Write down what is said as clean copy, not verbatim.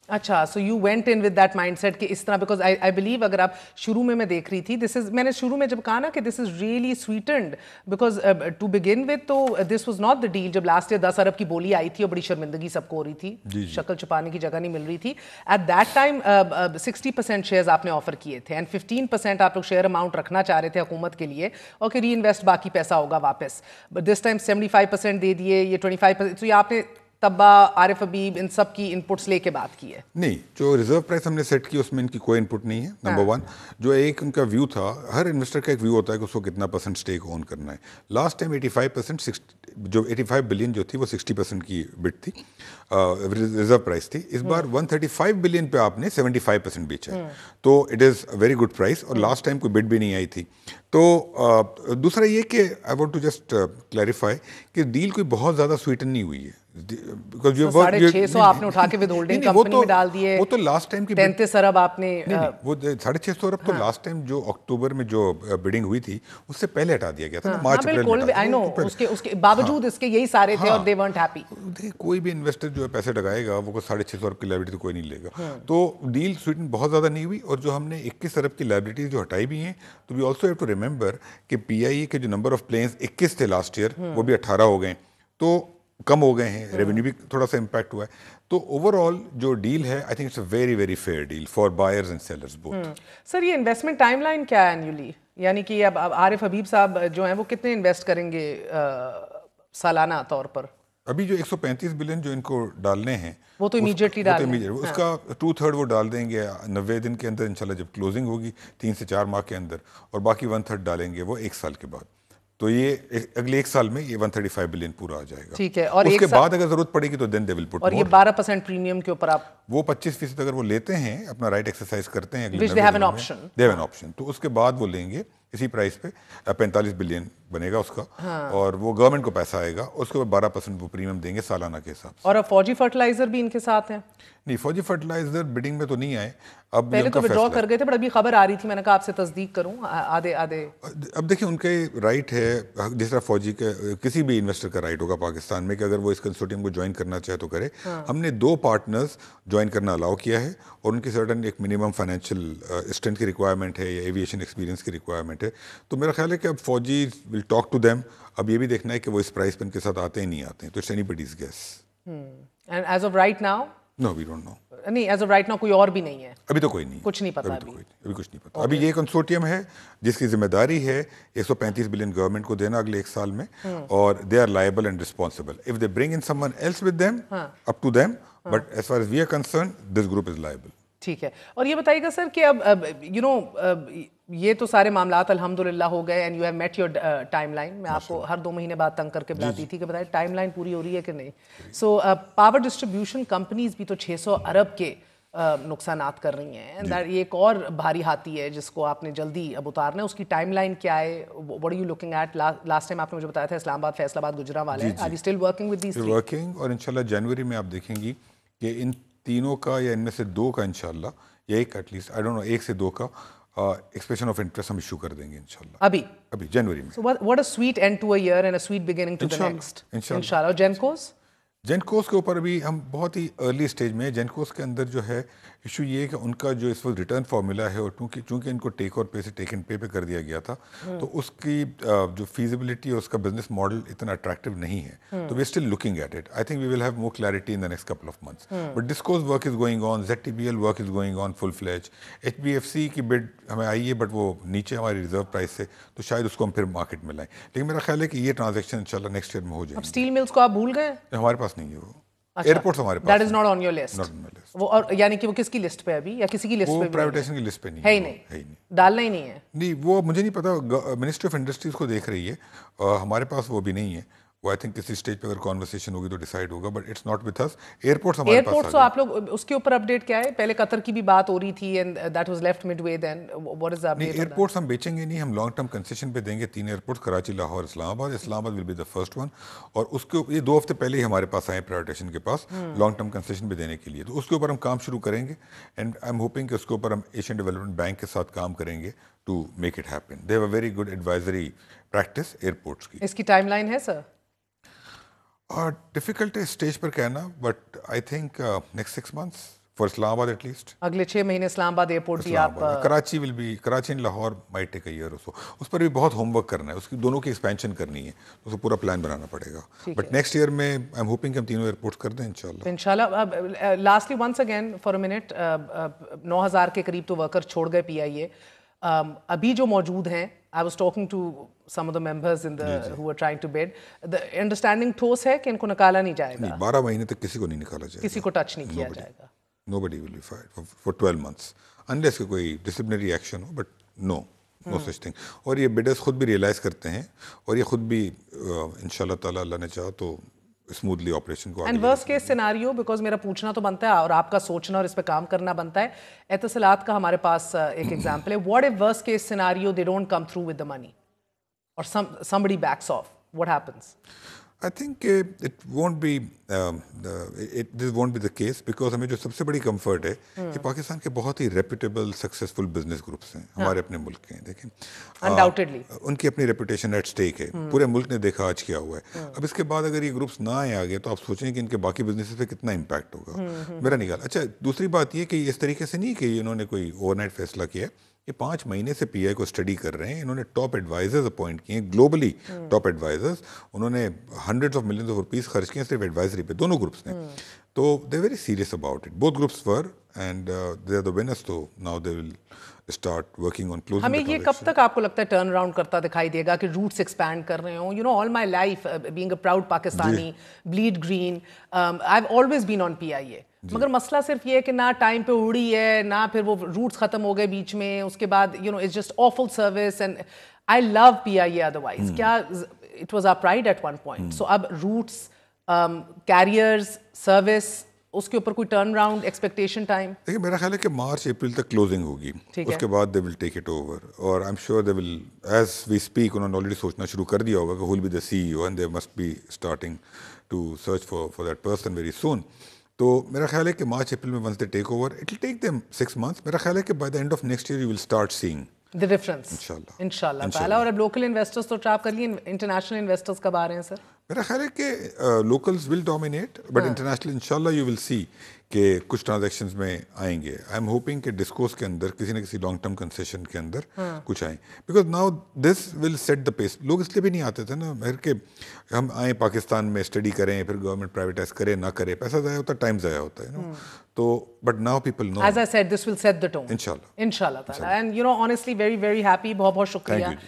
اچھا, so you went in with that mind set کہ اس طرح, بیکاز آئی بلیو اگر آپ شروع میں دیکھ رہی تھی, دس از, میں نے شروع میں جب کہا نا کہ this is really sweetened, because to begin with تو this was not the deal. جب لاسٹ ایئر 10 ارب کی بولی آئی تھی اور بڑی شرمندگی سب کو ہو رہی تھی, شکل چھپانے کی جگہ نہیں مل رہی تھی, ایٹ دیٹ ٹائم 60% شیئرز آپ نے آفر کیے تھے اینڈ 15% آپ لوگ شیئر اماؤنٹ رکھنا چاہ رہے تھے حکومت کے لیے, اور کہ ری انویسٹ باقی پیسہ ہوگا واپس. بٹ دس ٹائم 75% دے دیے, یہ 25%, تو یہ آپ نے طبا, عارف حبیب, ان سب کی انپٹس لے کے بات کی ہے؟ نہیں, جو ریزرو پرائس ہم نے سیٹ کی اس میں ان کی کوئی انپٹ نہیں ہے. نمبر ون, جو ایک ان کا ویو تھا, ہر انویسٹر کا ایک ویو ہوتا ہے کہ اس کو کتنا پرسنٹ اسٹیک اون کرنا ہے. لاسٹ ٹائم 85%, جو 85 بلین جو تھی وہ 60% کی بٹ تھی, ریزرو پرائس تھی. اس بار 135 بلین پہ آپ نے 75% بیچا ہے, تو it is a very good price, اور لاسٹ ٹائم کوئی بٹ بھی نہیں آئی تھی. تو دوسرا یہ کہ I want to just clarify کہ ڈیل کوئی بہت زیادہ سویٹن نہیں ہوئی ہے. 650 آپ نے اٹھا کے ود ہولڈنگ کمپنی میں ڈال دیے, وہ تو لاسٹ ٹائم کی 33 ارب آپ نے, وہ 650 ارب تو لاسٹ ٹائم جو اکتوبر میں جو بڈنگ ہوئی تھی اس سے پہلے ہٹا دیا گیا تھا نا, مارچ اپریل میں. آئی نو, اس کے باوجود اس کے یہی سارے تھے اور دے ورنٹ ہیپی. کوئی بھی انویسٹر جو ہے پیسے لگائے گا وہ 650 ارب کی لائبلٹی تو کوئی نہیں لے گا. تو ڈیل سویٹن بہت زیادہ نہیں ہوئی, اور جو ہم نے 21 ارب کی لائبلٹیز جو ہٹائی بھی ہیں, تو we also have to remember کہ پی آئی اے کے جو نمبر آف پلینز 21 تھے لاسٹ ایئر, وہ بھی 18 ہو گئے, تو کم ہو گئے ہیں, ریونیو بھی تھوڑا سا امپیکٹ ہوا ہے. تو اوور آل جو ڈیل ہے, I think it's a very very fair deal for buyers and sellers both. Sir, یہ انویسٹمنٹ ٹائم لائن کیا ہے اینیولی, یعنی کہ اب عارف حبیب صاحب جو ہیں وہ کتنے انویسٹ کریں گے سالانہ طور پر؟ ابھی جو 135 بلین جو ان کو ڈالنے ہیں وہ تو امیجیٹلی ڈالیں گے, اس کا 2/3 وہ ڈال دیں گے 90 دن کے اندر انشاءاللہ, جب کلوزنگ ہوگی 3 سے 4 ماہ کے اندر, اور باقی 1/3 ڈالیں گے وہ 1 سال کے بعد. تو یہ اگلے 1 سال میں یہ 135 بلین پورا آ جائے گا. ٹھیک ہے, اور اس کے بعد اگر ضرورت پڑے گی تو دین دے ول پٹ. اور یہ 12% پریم کے اوپر آپ وہ 25% اگر وہ لیتے ہیں, اپنا رائٹ ایکسرسائز کرتے ہیں, which they have an option, they have an option, تو اس کے بعد وہ لیں گے اسی پرائس پہ 45 بلین بنے گا اس کا, اور وہ گورنمنٹ کو پیسہ آئے گا, اس کے بعد 12% وہ پریمیم دیں گے سالانہ کے حساب سے. اور اب فوجی فرٹیلائزر بھی ان کے ساتھ ہیں؟ نہیں, فوجی فرٹیلائزر بڈنگ میں تو نہیں آئے, اب پہلے تو وڈرا کر گئے تھے, بٹ ابھی خبر آ رہی تھی, میں نے کہا آپ سے تصدیق کروں, آدھے. اب دیکھیں ان کے رائٹ ہے, جس طرح فوجی کا کسی بھی انویسٹر کا رائٹ ہوگا پاکستان میں کہ اگر وہ اس کنسورٹیم کو جوائن کرنا چاہے تو کرے. ہم نے 2 پارٹنرز جوائن کرنا الاؤ کیا ہے, اور ان کی سرٹن ایک منیمم فائنینشیل اسٹرینتھ کی ریکوائرمنٹ ہے یا ایویشن ایکسپیرینس کی ریکوائرمنٹ ہے. تو میرا خیال ہے کہ اب فوجی ول ٹاک ٹو دیم. اب یہ بھی دیکھنا ہے کہ وہ اس پرائس پہ ان کے ساتھ آتے ہیں نہیں آتے ہیں, تو it's anybody's guess. And as of right now no, we don't know. نہیں, ایز آف رائٹ ناؤ کوئی اور بھی نہیں ہے ابھی تو, کوئی نہیں, کچھ نہیں پتا, ابھی کچھ نہیں پتا. ابھی یہ کنسورٹیم ہے جس کی ذمہ داری ہے 135 بلین گورنمنٹ کو دینا اگلے 1 سال میں, اور they are liable and responsible. If they bring in someone else with them, up to them, but as far as we are concerned this group is liable. ٹھیک ہے. اور یہ بتائیے گا سر کہ اب یو نو یہ تو سارے معاملات الحمدللہ ہو گئے, and you have met your time line. میں آپ کو ہر 2 مہینے بعد تنگ کر کے بلاتی تھی کہ بتائیں ٹائم لائن پوری ہو رہی ہے کہ نہیں. سو پاور ڈسٹریبیوشن کمپنیز بھی تو 600 ارب کے نقصانات کر رہی ہیں, یہ ایک اور بھاری ہاتھی ہے جس کو آپ نے جلدی اب اتارنا ہے. اس کی ٹائم لائن کیا ہے, what are you looking at? Last time آپ نے مجھے بتایا تھا اسلام آباد, فیصل آباد, گجرانوالے, are you still working with these? Working, اور انشاءاللہ جنوری میں آپ دیکھیں گی کہ ان تینوں کا یا ان میں سے 2 کا انشاءاللہ, یا ایک at least, I don't know, 1 سے 2 کا ایکسپریشن آف انٹرسٹ ہم ایشو کر دیں گے انشاءاللہ ابھی جنوری میں. So what a sweet end to a year and a sweet beginning to the next. انشاءاللہ. اور جینکوز کے اوپر ابھی ہم بہت ہی ارلی اسٹیج میں. جینکوز کے اندر جو ہے ایشو یہ ہے کہ ان کا جو اس وقت ریٹرن فارمولا ہے, اور چونکہ ان کو ٹیک اور پے سے ٹیک اینڈ پے پہ کر دیا گیا تھا, تو اس کی جو فیزیبلٹی اور اس کا بزنس ماڈل اتنا اٹریکٹیو نہیں ہے. تو we are still looking at it. I think we will have more clarity in the next couple of months. But DISCOs work is going on, ZTPL work is going on full fledge. HBFC کی بڈ ہمیں آئی ہے, but وہ نیچے ہماری reserve price سے, تو شاید اس کو ہم پھر مارکیٹ میں لائیں. لیکن میرا خیال ہے کہ یہ ٹرانزیکشن انشاءاللہ نیکسٹ ایئر میں ہو جائے گی. اسٹیل ملز کو آپ بھول گئے؟ ہمارے پاس نہیں ہے وہ. ایئرپورٹس ہمارے پاس, that is not on your list. وہ اور یعنی کہ وہ کس کی لسٹ پہ ابھی, یا کسی کی لسٹ پہ؟ پرائیویٹائزیشن کی لسٹ پہ نہیں ہے ہی نہیں, ڈالنا ہی نہیں ہے. نہیں, وہ مجھے نہیں پتا, منسٹری آف انڈسٹریز کو دیکھ رہی ہے, ہمارے پاس وہ بھی نہیں ہے. وہ آئی تھنک کسی اسٹیج پہ اگر کانورسیشن ہوگی تو ڈیسائیڈ ہوگا, but it's not with us. Airports ہمارے پاس. ایئرپورٹس آپ لوگ اس کے اوپر اپڈیٹ کیا ہے؟ پہلے قطر کی بھی بات ہو رہی تھی and that was left midway, then what is the update? Airports ہم بیچیں گے نہیں, ہم لانگ ٹرم کنسیشن پہ دیں گے 3 ایئرپورٹس, کراچی, لاہور, اسلام آباد. Islamabad will be the first one, اور اس کے یہ 2 ہفتے پہلے ہی ہمارے پاس آئے پرائیویٹائزیشن کے پاس لانگ ٹرم کنسیشن پہ دینے کے لیے. تو اس کے اوپر ہم کام شروع کریں گے, اینڈ آئی ایم ہوپنگ کہ اس کے اوپر ہم ایشین ڈیولپمنٹ بینک کے ساتھ کام کریں گے to make it happen. They have a very good advisory practice airports کی. اس کی ٹائم لائن ہے سر؟ ڈیفیکلٹ ہے اسٹیج پر کہنا, but I think next 6 months for Islamabad at least. اگلے 6 مہینے اسلام آباد ایئرپورٹ بھی آپ Karachi will be Karachi and Lahore might take a year or so. اس پر بھی بہت ہوم ورک کرنا ہے, اس کی دونوں کی ایکسپینشن کرنی ہے, اس کو پورا پلان بنانا پڑے گا. بٹ نیکسٹ ایئر میں آئی ایم ہوپنگ کہ ہم تینوں ایئرپورٹس کر دیں انشاءاللہ. Lastly once again for a minute, 9,000 کے قریب تو ورکر چھوڑ گئے پی آئی اے. ابھی جو موجود ہیں, I was talking to some of the members who were trying to bid. The understanding ٹھوس ہے کہ ان کو نکالا نہیں جائے گا. 12 مہینے تک کسی کو نہیں نکالا جائے گا, کسی کو ٹچ نہیں کیا جائے گا. Nobody will be fired for 12 months unless کوئی disciplinary action who, but no such thing. اور یہ bidders خود بھی ریئلائز کرتے ہیں, اور یہ خود بھی انشاءاللہ تعالیٰ اللہ نے چاہا تو اسموتھلی آپریشن کو. And worst case scenario, because میرا پوچھنا تو بنتا ہے اور آپ کا سوچنا اور اس پہ کام کرنا بنتا ہے. اتصالات کا ہمارے پاس ایک ایگزامپل ہے. What if worst case scenario they don't come through with the money اور somebody backs off, what happens? I think this won't be the case, because ہمیں جو سب سے بڑی کمفرٹ ہے کہ پاکستان کے بہت ہی ریپیوٹیبل سکسیزفل بزنس گروپس ہیں ہمارے اپنے ملک کے ہیں. دیکھیں Undoubtedly. ان کی اپنی ریپوٹیشن ایٹ اسٹیک ہے, پورے ملک نے دیکھا آج کیا ہوا ہے. اب اس کے بعد اگر یہ گروپس نہ آئے آگے تو آپ سوچیں کہ ان کے باقی بزنس پہ کتنا امپیکٹ ہوگا. میرا نکال. اچھا, دوسری بات یہ کہ اس طریقے سے نہیں کہ انہوں نے کوئی اوور نائٹ فیصلہ کیا ہے. یہ 5 مہینے سے پی آئی کو اسٹڈی کر رہے ہیں. انہوں نے ٹاپ ایڈوائزرز اپوائنٹ کیے ہیں, گلوبلی ٹاپ ایڈوائزرز. انہوں نے hundreds of millions of rupees خرچ کیے صرف ایڈوائزری پہ, دونوں گروپس نے. تو they very serious about it, both groups were, and they are the winners. تو now they will start working on closing. ہمیں یہ کب تک آپ کو لگتا ہے ٹرن اراؤنڈ کرتا دکھائی دے گا کہ روٹس ایکسپینڈ کر رہے ہوں؟ You know, all my life being a proud Pakistani, bleed green, I have always been on P I A. مگر مسئلہ صرف یہ ہے کہ نہ ٹائم پہ اڑی ہے, نہ پھر وہ روٹس ختم ہو گئے بیچ میں, اس کے بعد you know it's just awful service. And I love P I A otherwise. کیا it was our pride at one point. So اب روٹس, کیریئرز, سروس, اس کے اوپر کوئی ٹرن اراؤنڈ ایکسپیکٹیشن ٹائم؟ دیکھیں میرا خیال ہے کہ مارچ اپریل تک کلوزنگ ہوگی, اس کے بعد دے ول ٹیک اٹ اوور. اور I am sure they will, as we speak, انہوں نے آلریڈی سوچنا شروع کر دیا ہوگا کہ who will be the C E O, and they must be starting to search for that person very soon. تو میرا خیال ہے کہ مارچ اپریل میں once they take over, it will take them 6 months. میرا خیال ہے کہ by the end of next year you will start saying the difference انشاءاللہ تعالیٰ. اور اب لوکل انویسٹرز تو ٹراپ کر لیے, انٹرنیشنل انویسٹرز کب آ رہے ہیں سر؟ میرا خیال ہے کہ locals will dominate, but international انشاءاللہ یو ول سی کہ کچھ ٹرانزیکشنز میں آئیں گے. آئی ایم ہوپنگ کہ ڈسکوس کے اندر کسی نہ کسی لانگ ٹرم کنسیشن کے اندر کچھ آئیں, because now this will set the pace. لوگ اس لیے بھی نہیں آتے تھے نا مہر کہ ہم آئیں پاکستان میں اسٹڈی کریں, پھر گورنمنٹ پرائیویٹائز کرے نہ کرے, پیسہ ضائع ہوتا ہے, ٹائم ضائع ہوتا ہے نا. تو but now people know, as I said, this will set the tone انشاءاللہ انشاءاللہ تعالیٰ. And you know honestly very very happy. بہت بہت شکریہ.